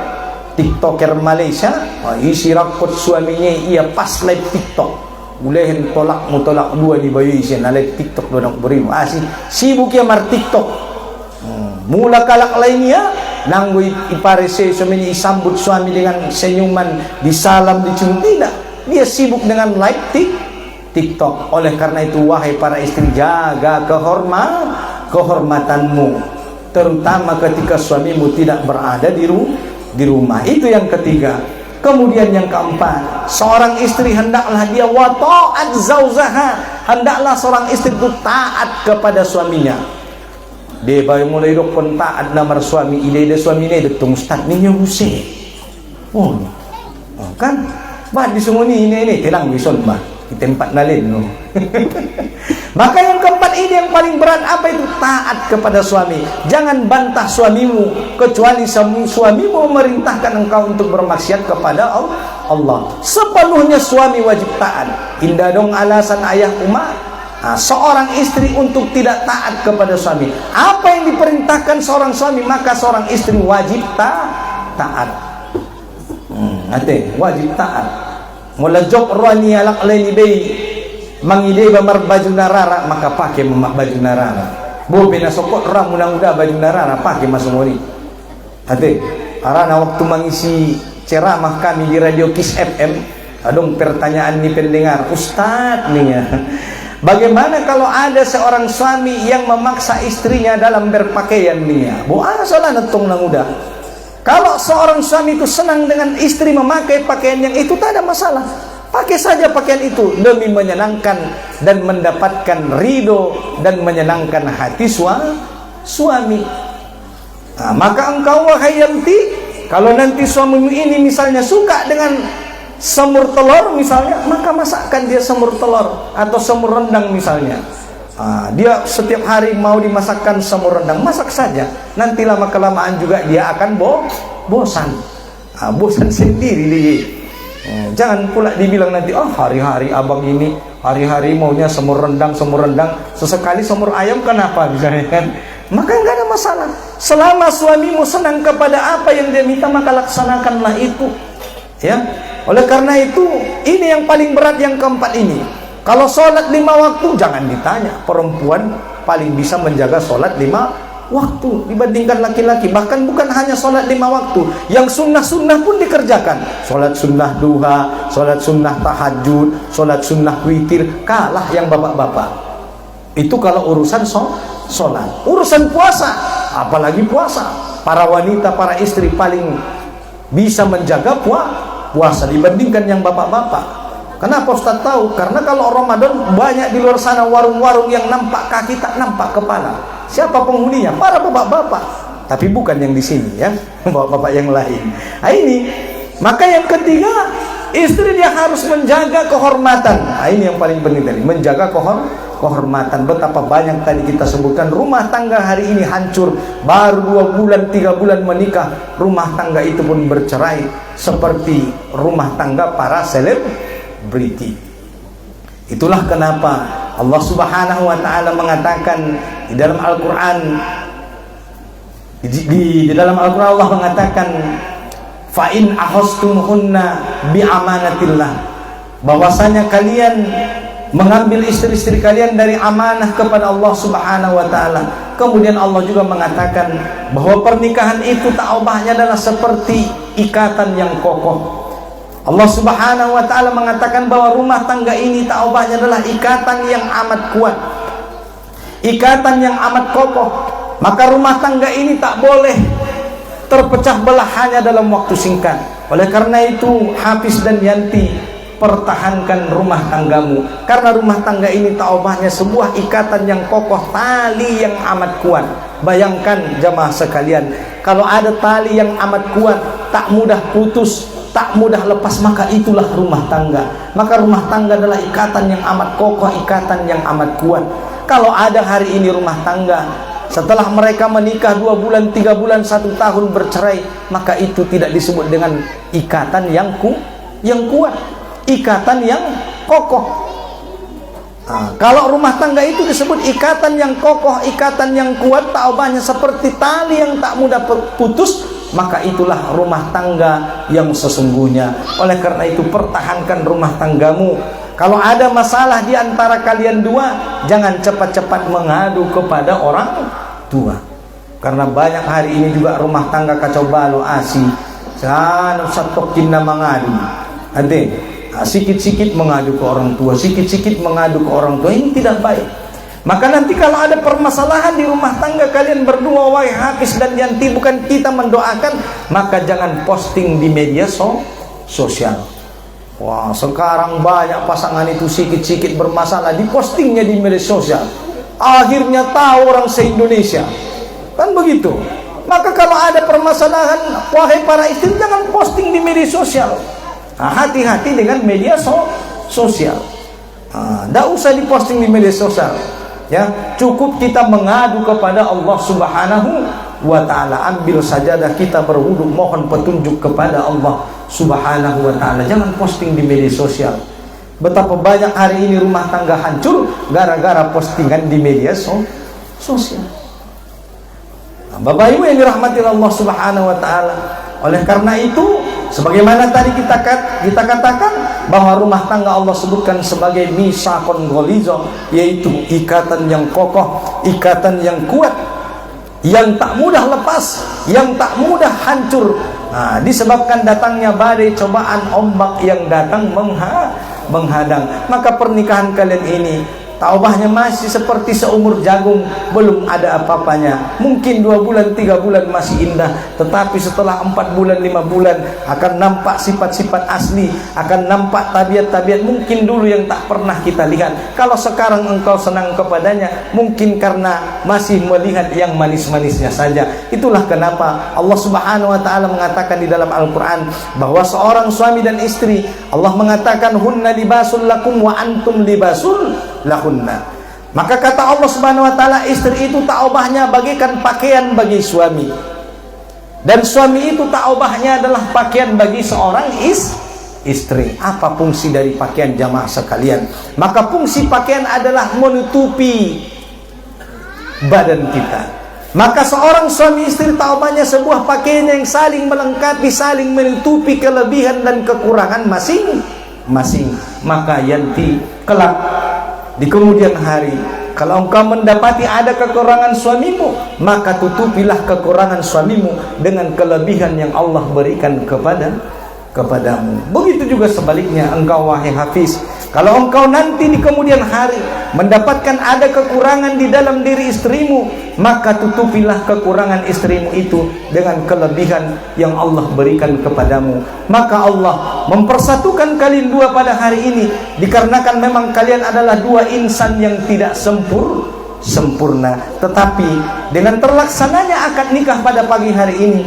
TikToker Malaysia, isi rakot suaminya ia pas live TikTok. Ulehin tolak mo tolak 2 di bayu siya na live TikTok do nak berimu. Sibuk ya mar TikTok. Mula kalak lainnya nanggoy iparese suami isambut suami dengan senyuman, disalam, dicium. Tidak, dia sibuk dengan live TikTok. Oleh karena itu wahai para istri, jaga kehormatanmu, terutama ketika suamimu tidak berada di rumah. Itu yang ketiga. Kemudian yang keempat, seorang istri hendaklah dia wa ta'at zauzaha, hendaklah seorang istri itu taat kepada suaminya. Dia baru mulai dokon taat namar suami, ide suami ini detung ustaz ni nyuse. Kan? Bah di semua ini tenang bison bah. di tempat nalin no. Maka yang keempat ini yang paling berat, apa itu? Taat kepada suami. Jangan bantah suamimu kecuali suamimu memerintahkan engkau untuk bermaksiat kepada Allah. Sepenuhnya suami wajib taat. Indah dong alasan ayah Umar. Seorang istri untuk tidak taat kepada suami. Apa yang diperintahkan seorang suami, maka seorang istri wajib taat. Wajib taat. Mula job ruani alak laini bay mangide bamar baju narara, maka pakai baju narara. Bobe na sokot ram muda baju narara pakai masuk mori. Arana waktu mengisi ceramah kami di Radio Kiss FM, adong pertanyaan nih pendengar, Ustadz nih ya. Bagaimana kalau ada seorang suami yang memaksa istrinya dalam berpakaian nih ya? Salah netong nang udah. Kalau seorang suami itu senang dengan istri memakai pakaian yang itu, tak ada masalah. Pakai saja pakaian itu demi menyenangkan dan mendapatkan ridho dan menyenangkan hati suami. Maka engkau wahai yanti, kalau nanti suamimu ini misalnya suka dengan semur telur misalnya, maka masakkan dia semur telur atau semur rendang misalnya. Dia setiap hari mau dimasakkan semur rendang, masak saja. Nanti lama-kelamaan juga dia akan bosan. Bosan sendiri dia. Jangan pula dibilang nanti, hari-hari abang ini, hari-hari maunya semur rendang, sesekali semur ayam, kenapa misalnya kan? Maka enggak ada masalah. Selama suamimu senang kepada apa yang dia minta, maka laksanakanlah itu. Ya. Oleh karena itu, ini yang paling berat yang keempat ini. Kalau sholat 5 waktu, jangan ditanya. Perempuan paling bisa menjaga sholat 5 waktu dibandingkan laki-laki. Bahkan bukan hanya sholat 5 waktu, yang sunnah-sunnah pun dikerjakan. Sholat sunnah duha, sholat sunnah tahajud, sholat sunnah witir, kalah yang bapak-bapak. Itu kalau urusan sholat. Urusan puasa, apalagi puasa, para wanita, para istri paling bisa menjaga puasa dibandingkan yang bapak-bapak. Kenapa Ustaz tahu? Karena kalau Ramadan banyak di luar sana warung-warung yang nampak kaki tak nampak kepala. Siapa penghuninya? Para bapak-bapak. Tapi bukan yang di sini ya, bapak-bapak yang lain. Ini. Maka yang ketiga, istri dia harus menjaga kehormatan. Ini yang paling penting tadi, menjaga kehormatan. Betapa banyak tadi kita sebutkan rumah tangga hari ini hancur. Baru 2 bulan 3 bulan menikah, rumah tangga itu pun bercerai seperti rumah tangga para selebriti. Itulah kenapa Allah Subhanahu wa taala mengatakan di dalam Al-Qur'an, di dalam Al-Qur'an Allah mengatakan fa in ahastumuhunna bi amanatillah, bahwasanya kalian mengambil istri-istri kalian dari amanah kepada Allah Subhanahu wa taala. Kemudian Allah juga mengatakan bahwa pernikahan itu taubahnya adalah seperti ikatan yang kokoh. Allah Subhanahu wa taala mengatakan bahwa rumah tangga ini taubahnya adalah ikatan yang amat kuat, ikatan yang amat kokoh. Maka rumah tangga ini tak boleh terpecah belah hanya dalam waktu singkat. Oleh karena itu, Hafiz dan Yanti, pertahankan rumah tanggamu, karena rumah tangga ini taubahnya sebuah ikatan yang kokoh, tali yang amat kuat. Bayangkan jamaah sekalian, kalau ada tali yang amat kuat, tak mudah putus, tak mudah lepas, maka itulah rumah tangga. Maka rumah tangga adalah ikatan yang amat kokoh, ikatan yang amat kuat. Kalau ada hari ini rumah tangga, setelah mereka menikah 2 bulan, 3 bulan, 1 tahun bercerai, maka itu tidak disebut dengan ikatan yang kuat, ikatan yang kokoh. Kalau rumah tangga itu disebut ikatan yang kokoh, ikatan yang kuat, taubahnya seperti tali yang tak mudah putus, maka itulah rumah tangga yang sesungguhnya. Oleh karena itu, pertahankan rumah tanggamu. Kalau ada masalah di antara kalian dua, jangan cepat-cepat mengadu kepada orang tua. Karena banyak hari ini juga rumah tangga kacau balau asi. Satokin na mengadu. Sikit-sikit mengadu ke orang tua, sikit-sikit mengadu ke orang tua. Ini tidak baik. Maka nanti kalau ada permasalahan di rumah tangga kalian berdua, wahai Hafiz dan Yanti, bukan kita mendoakan, maka jangan posting di media sosial. Wah, sekarang banyak pasangan itu sikit-sikit bermasalah, dipostingnya di media sosial. Akhirnya tahu orang se-Indonesia. Kan begitu. Maka kalau ada permasalahan, wahai para istri, jangan posting di media sosial. Hati-hati dengan media sosial. Tidak usah diposting di media sosial, ya. Cukup kita mengadu kepada Allah Subhanahu wa ta'ala. Ambil sajadah kita berwudu, mohon petunjuk kepada Allah Subhanahu wa ta'ala. Jangan posting di media sosial. Betapa banyak hari ini rumah tangga hancur gara-gara postingan di media sosial. Bapak Ibu yang dirahmati Allah Subhanahu wa ta'ala. Oleh karena itu, sebagaimana tadi kita katakan bahwa rumah tangga Allah sebutkan sebagai misaqon ghaliza, yaitu ikatan yang kokoh, ikatan yang kuat, yang tak mudah lepas, yang tak mudah hancur. Disebabkan datangnya badai, cobaan, ombak yang datang menghadang. Maka pernikahan kalian ini taubahnya masih seperti seumur jagung, belum ada apa-apanya. Mungkin 2 bulan, 3 bulan masih indah, tetapi setelah 4 bulan, 5 bulan akan nampak sifat-sifat asli, akan nampak tabiat-tabiat mungkin dulu yang tak pernah kita lihat. Kalau sekarang engkau senang kepadanya, mungkin karena masih melihat yang manis-manisnya saja. Itulah kenapa Allah Subhanahu wa ta'ala mengatakan di dalam Al-Quran bahwa seorang suami dan istri, Allah mengatakan hunna libasul lakum wa antum libasul lahunna. Maka kata Allah Subhanahu wa ta'ala, istri itu taubahnya bagaikan pakaian bagi suami, dan suami itu taubahnya adalah pakaian bagi seorang istri. Apa fungsi dari pakaian jamaah sekalian? Maka fungsi pakaian adalah menutupi badan kita. Maka seorang suami istri taubahnya sebuah pakaian yang saling melengkapi, saling menutupi kelebihan dan kekurangan masing-masing. Maka yanti kelak di kemudian hari, kalau engkau mendapati ada kekurangan suamimu, maka tutupilah kekurangan suamimu dengan kelebihan yang Allah berikan kepadamu. Begitu juga sebaliknya engkau wahai hafiz, kalau engkau nanti di kemudian hari mendapatkan ada kekurangan di dalam diri istrimu, maka tutupilah kekurangan istrimu itu dengan kelebihan yang Allah berikan kepadamu. Maka Allah mempersatukan kalian dua pada hari ini dikarenakan memang kalian adalah dua insan yang tidak sempurna. Tetapi dengan terlaksananya akad nikah pada pagi hari ini,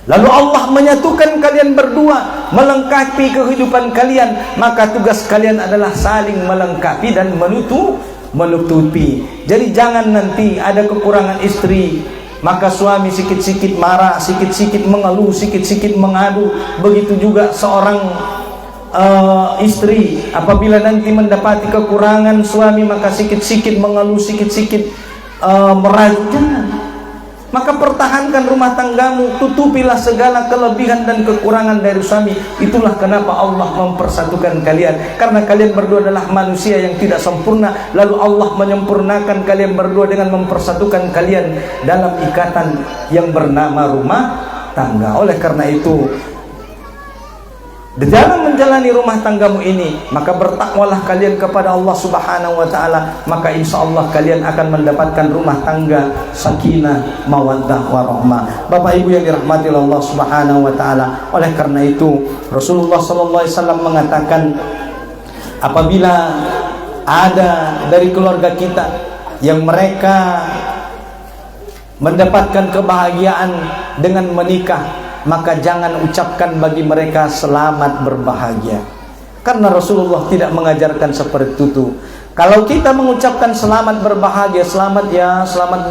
lalu Allah menyatukan kalian berdua, melengkapi kehidupan kalian, maka tugas kalian adalah saling melengkapi dan menutupi. Jadi jangan nanti ada kekurangan istri, maka suami sikit-sikit marah, sikit-sikit mengeluh, sikit-sikit mengadu. Begitu juga seorang istri apabila nanti mendapati kekurangan suami, maka sikit-sikit mengeluh, sikit-sikit merayu. Maka pertahankan rumah tanggamu, tutupilah segala kelebihan dan kekurangan dari suami. Itulah kenapa Allah mempersatukan kalian, karena kalian berdua adalah manusia yang tidak sempurna. Lalu Allah menyempurnakan kalian berdua dengan mempersatukan kalian dalam ikatan yang bernama rumah tangga. Oleh karena itu, di dalam menjalani rumah tanggamu ini, maka bertakwalah kalian kepada Allah Subhanahu wa ta'ala. Maka insya Allah kalian akan mendapatkan rumah tangga sakinah, mawaddah, warahmah. Bapak Ibu yang dirahmati Allah Subhanahu wa ta'ala, oleh karena itu Rasulullah SAW mengatakan, apabila ada dari keluarga kita yang mereka mendapatkan kebahagiaan dengan menikah, maka jangan ucapkan bagi mereka selamat berbahagia, karena Rasulullah tidak mengajarkan seperti itu. Kalau kita mengucapkan selamat berbahagia, selamat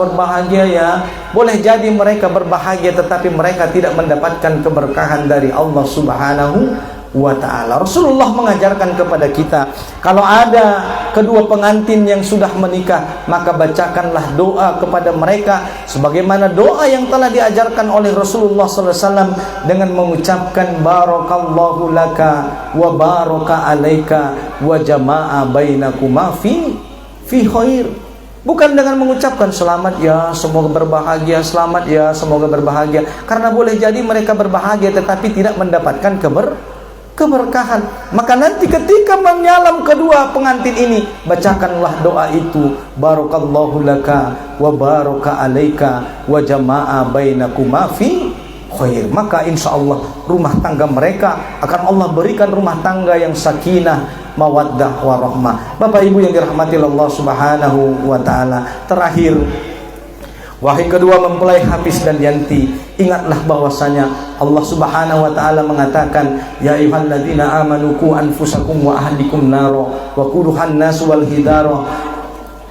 berbahagia ya, boleh jadi mereka berbahagia tetapi mereka tidak mendapatkan keberkahan dari Allah Subhanahu wa ta'ala. Rasulullah mengajarkan kepada kita, kalau ada kedua pengantin yang sudah menikah, maka bacakanlah doa kepada mereka sebagaimana doa yang telah diajarkan oleh Rasulullah SAW dengan mengucapkan barakallahu laka wa baraka alaika wa jama'a bainakuma fi khair. Bukan dengan mengucapkan selamat ya, semoga berbahagia, selamat ya, semoga berbahagia, karena boleh jadi mereka berbahagia tetapi tidak mendapatkan keberkahan. Maka nanti ketika menyalam kedua pengantin ini, bacakanlah doa itu, barakallahu laka wa baraka alaika wa jama'a bainakuma fi khair. Maka insya Allah rumah tangga mereka akan Allah berikan rumah tangga yang sakinah, mawaddah, warahmah. Bapak Ibu yang dirahmati Allah Subhanahu wa ta'ala, terakhir, Wahai kedua mempelai Hafiz dan Yanti, ingatlah bahwasanya Allah Subhanahu wa taala mengatakan, ya ayyuhalladzina amanu qu anfusakum wa ahlikum naro wa quduhan nas wal hidara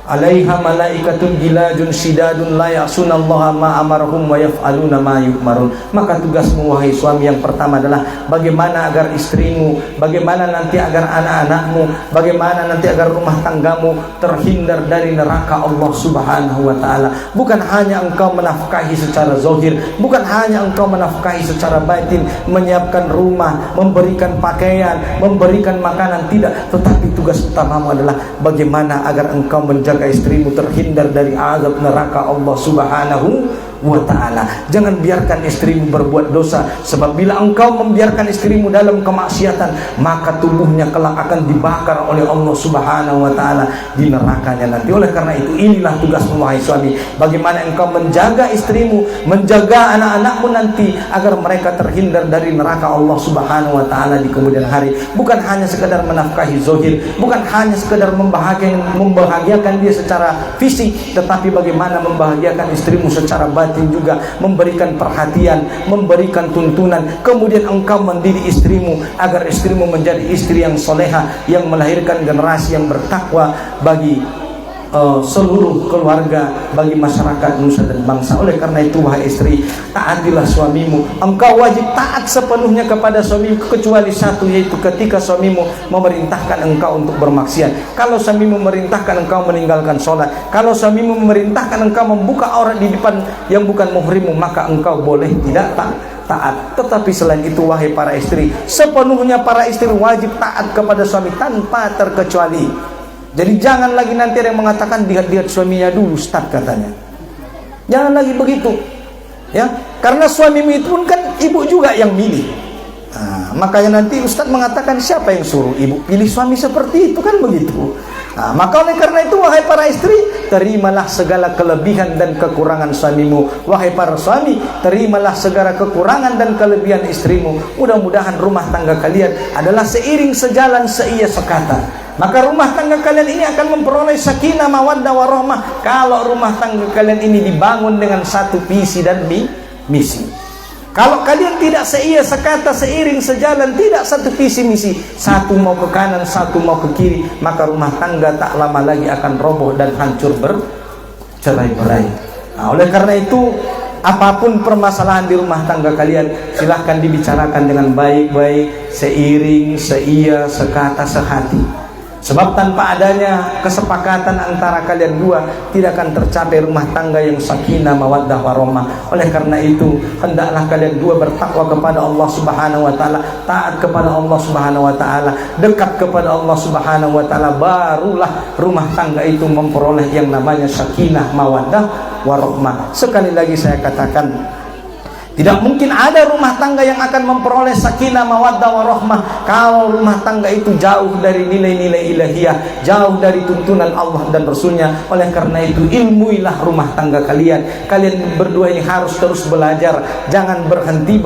alaiha malaikatun gilajun sidadun la ya'sunallaha ma amarahum wa yaf'aluna ma yu'marun. Maka tugasmu wahai suami yang pertama adalah bagaimana agar istrimu, bagaimana nanti agar anak-anakmu, bagaimana nanti agar rumah tanggamu terhindar dari neraka Allah Subhanahu wa taala. Bukan hanya engkau menafkahi secara zahir, bukan hanya engkau menafkahi secara batin, menyiapkan rumah, memberikan pakaian, memberikan makanan, tidak, tetapi tugas utamamu adalah bagaimana agar engkau menjaga istrimu terhindar dari azab neraka Allah Subhanahu wa ta'ala. Jangan biarkan istrimu berbuat dosa, sebab bila engkau membiarkan istrimu dalam kemaksiatan, maka tubuhnya kelak akan dibakar oleh Allah Subhanahu wa ta'ala di nerakanya nanti. Oleh karena itu, inilah tugasmu wahai suami, bagaimana engkau menjaga istrimu, menjaga anak-anakmu nanti agar mereka terhindar dari neraka Allah Subhanahu wa ta'ala di kemudian hari. Bukan hanya sekedar menafkahi zahir, bukan hanya sekedar membahagiakan dia secara fisik, tetapi bagaimana membahagiakan istrimu secara batin juga, memberikan perhatian, memberikan tuntunan. Kemudian engkau mendidik istrimu agar istrimu menjadi istri yang soleha, yang melahirkan generasi yang bertakwa bagi seluruh keluarga, bagi masyarakat nusa dan bangsa. Oleh karena itu wahai istri, taatilah suamimu. Engkau wajib taat sepenuhnya kepada suamimu, kecuali satu, yaitu ketika suamimu memerintahkan engkau untuk bermaksiat. Kalau suamimu memerintahkan engkau meninggalkan sholat, kalau suamimu memerintahkan engkau membuka aurat di depan yang bukan muhrimmu, maka engkau boleh tidak taat. Tetapi selain itu wahai para istri, sepenuhnya para istri wajib taat kepada suami tanpa terkecuali. Jadi jangan lagi nanti ada yang mengatakan lihat suaminya dulu Ustaz katanya. Jangan lagi begitu, ya, karena suamimu itu pun kan ibu juga yang milih. Nah, makanya nanti Ustaz mengatakan siapa yang suruh ibu pilih suami seperti itu, kan begitu. Nah, maka oleh karena itu wahai para istri, terimalah segala kelebihan dan kekurangan suamimu. Wahai para suami, terimalah segala kekurangan dan kelebihan istrimu. Mudah-mudahan rumah tangga kalian adalah seiring sejalan seia sekata. Maka rumah tangga kalian ini akan memperoleh sakinah, mawaddah, warahmah kalau rumah tangga kalian ini dibangun dengan satu visi dan misi. Kalau kalian tidak seia sekata, seiring sejalan, tidak satu visi misi, satu mau ke kanan, satu mau ke kiri, maka rumah tangga tak lama lagi akan roboh dan hancur bercerai-berai. Nah, oleh karena itu, apapun permasalahan di rumah tangga kalian, silahkan dibicarakan dengan baik-baik, seiring, seia, sekata, sehati. Sebab tanpa adanya kesepakatan antara kalian dua, tidak akan tercapai rumah tangga yang sakinah, mawaddah, warahmah. Oleh karena itu, hendaklah kalian dua bertakwa kepada Allah Subhanahu wa taala, taat kepada Allah Subhanahu wa taala, dekat kepada Allah Subhanahu wa taala, barulah rumah tangga itu memperoleh yang namanya sakinah, mawaddah, warahmah. Sekali lagi saya katakan, tidak mungkin ada rumah tangga yang akan memperoleh sakinah, mawaddah, warahmah kalau rumah tangga itu jauh dari nilai-nilai ilahiyah, jauh dari tuntunan Allah dan Rasulnya. Oleh karena itu, ilmuilah rumah tangga kalian. Kalian berdua ini harus terus belajar, jangan berhenti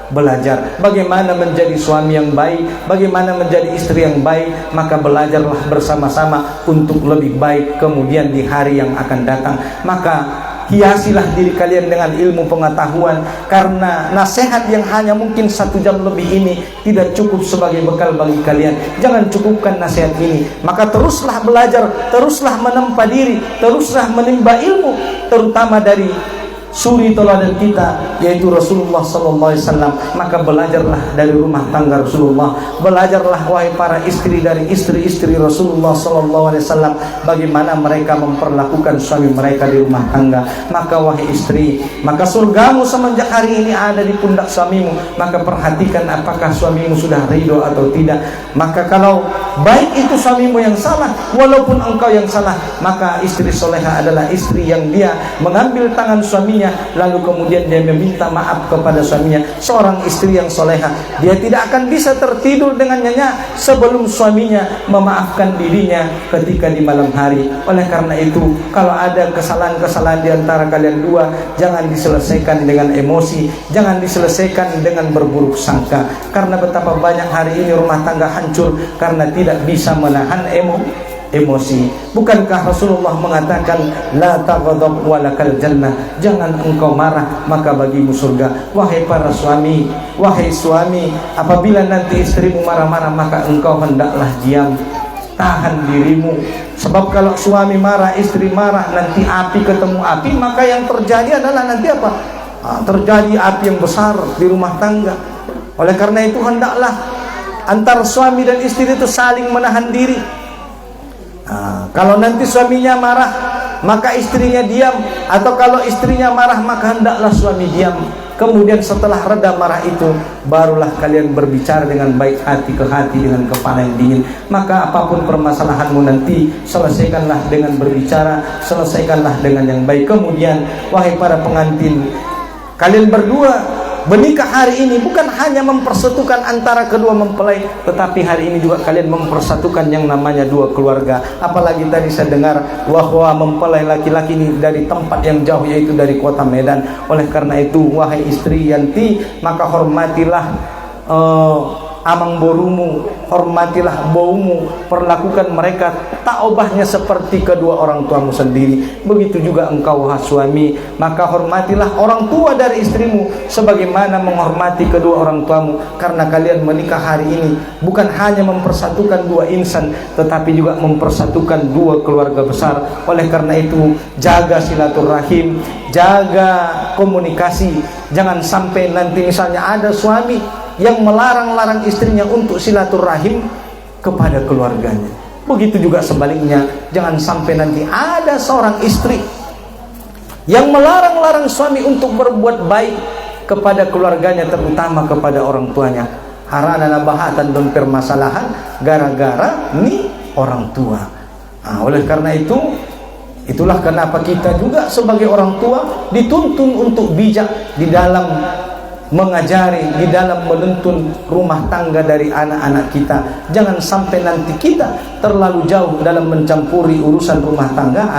belajar bagaimana menjadi suami yang baik, bagaimana menjadi istri yang baik. Maka belajarlah bersama-sama untuk lebih baik kemudian di hari yang akan datang. Maka hiasilah diri kalian dengan ilmu pengetahuan, karena nasihat yang hanya mungkin 1 jam lebih ini tidak cukup sebagai bekal bagi kalian. Jangan cukupkan nasihat ini, maka teruslah belajar, teruslah menempa diri, teruslah menimba ilmu, terutama dari suri teladan kita, yaitu Rasulullah sallallahu alaihi wasallam. Maka belajarlah dari rumah tangga Rasulullah, belajarlah wahai para istri dari istri-istri Rasulullah sallallahu alaihi wasallam, bagaimana mereka memperlakukan suami mereka di rumah tangga. Maka wahai istri, maka surgamu semenjak hari ini ada di pundak suamimu. Maka perhatikan apakah suamimu sudah ridho atau tidak. Maka kalau baik itu suamimu yang salah, walaupun engkau yang salah, maka istri soleha adalah istri yang dia mengambil tangan suaminya, lalu kemudian dia meminta maaf kepada suaminya. Seorang istri yang soleha, dia tidak akan bisa tertidur dengan nyenyak sebelum suaminya memaafkan dirinya ketika di malam hari. Oleh karena itu, kalau ada kesalahan-kesalahan di antara kalian dua, jangan diselesaikan dengan emosi, jangan diselesaikan dengan berburuk sangka. Karena betapa banyak hari ini rumah tangga hancur karena tidak bisa menahan emosi. Bukankah Rasulullah mengatakan la taghdab walakal jannah, jangan engkau marah maka bagimu surga. Wahai para suami, wahai suami, apabila nanti istrimu marah-marah maka engkau hendaklah diam, tahan dirimu. Sebab kalau suami marah, istri marah, nanti api ketemu api, maka yang terjadi adalah nanti apa? Terjadi api yang besar di rumah tangga. Oleh karena itu hendaklah antara suami dan istri itu saling menahan diri. Kalau nanti suaminya marah maka istrinya diam, atau kalau istrinya marah maka hendaklah suami diam. Kemudian setelah reda marah itu barulah kalian berbicara dengan baik hati ke hati, dengan kepala yang dingin. Maka apapun permasalahanmu nanti selesaikanlah dengan berbicara, selesaikanlah dengan yang baik. Kemudian wahai para pengantin, kalian berdua menikah hari ini bukan hanya mempersatukan antara kedua mempelai, tetapi hari ini juga kalian mempersatukan yang namanya dua keluarga. Apalagi tadi saya dengar bahwa mempelai laki-laki ini dari tempat yang jauh, yaitu dari kota Medan. Oleh karena itu wahai istri Yanti, maka hormatilah amang borumu, hormatilah baumu, perlakukan mereka tak obahnya seperti kedua orang tuamu sendiri. Begitu juga engkau wahai suami, maka hormatilah orang tua dari istrimu sebagaimana menghormati kedua orang tuamu. Karena kalian menikah hari ini bukan hanya mempersatukan dua insan, tetapi juga mempersatukan dua keluarga besar. Oleh karena itu jaga silaturahim, jaga komunikasi. Jangan sampai nanti misalnya ada suami yang melarang-larang istrinya untuk silaturahim kepada keluarganya. Begitu juga sebaliknya, jangan sampai nanti ada seorang istri yang melarang-larang suami untuk berbuat baik kepada keluarganya, terutama kepada orang tuanya. Harana nabahatan dan permasalahan gara-gara nih orang tua. Oleh karena itu, itulah kenapa kita juga sebagai orang tua dituntun untuk bijak di dalam mengajari, di dalam menuntun rumah tangga dari anak-anak kita. Jangan sampai nanti kita terlalu jauh dalam mencampuri urusan rumah tangga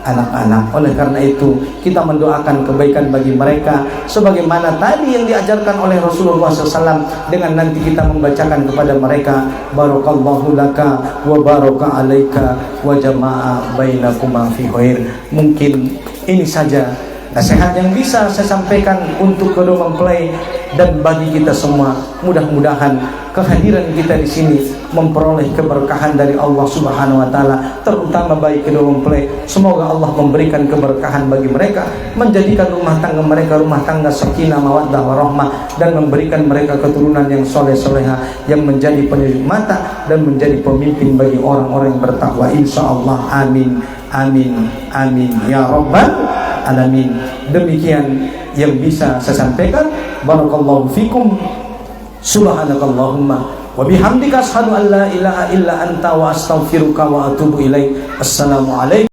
anak-anak. Oleh karena itu kita mendoakan kebaikan bagi mereka sebagaimana tadi yang diajarkan oleh Rasulullah SAW, dengan nanti kita membacakan kepada mereka barakallahu laka wa baraka alaika wa jama'a bainakuma fi khair. Mungkin ini saja nasihat yang bisa saya sampaikan untuk kedua mempelai dan bagi kita semua. Mudah-mudahan kehadiran kita di sini memperoleh keberkahan dari Allah Subhanahu wa taala, terutama bagi kedua mempelai. Semoga Allah memberikan keberkahan bagi mereka, menjadikan rumah tangga mereka rumah tangga sakinah mawaddah warahmah, dan memberikan mereka keturunan yang soleh-soleha yang menjadi penyujuk mata dan menjadi pemimpin bagi orang-orang yang bertakwa, insyaallah. Amin amin amin ya rabbal alamin. Demikian yang bisa saya sampaikan. Barakallahu fikum. Subhanakallahumma wa bihamdika asyhadu an la ilaha illa anta wa astaghfiruka wa atubu ilaik. Assalamualaikum.